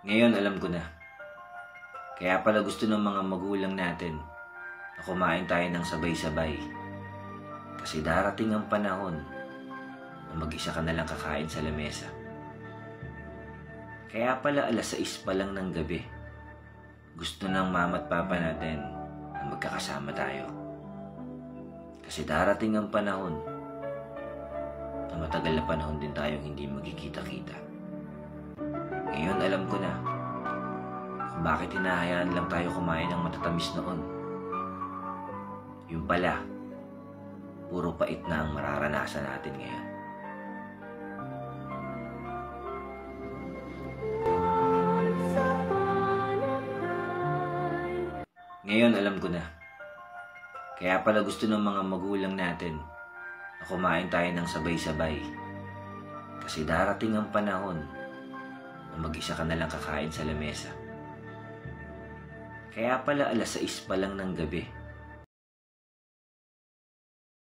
Ngayon alam ko na. Kaya pala gusto ng mga magulang natin na kumain tayo ng sabay-sabay. Kasi darating ang panahon na mag-isa ka na lang kakain sa lamesa. Kaya pala 6:00 pa lang ng gabi, gusto ng mama at papa natin na magkakasama tayo. Kasi darating ang panahon na matagal na panahon din tayong hindi magkikita-kita. Ngayon alam ko na kung bakit hinahayaan lang tayo kumain ng matatamis noon. Yung pala, puro pait na ang mararanasan natin ngayon. Ngayon alam ko na. Kaya pala gusto ng mga magulang natin na kumain tayo ng sabay-sabay. Kasi darating ang panahon na mag-isa ka na lang kakain sa lamesa. Kaya pala 6:00 pa lang ng gabi,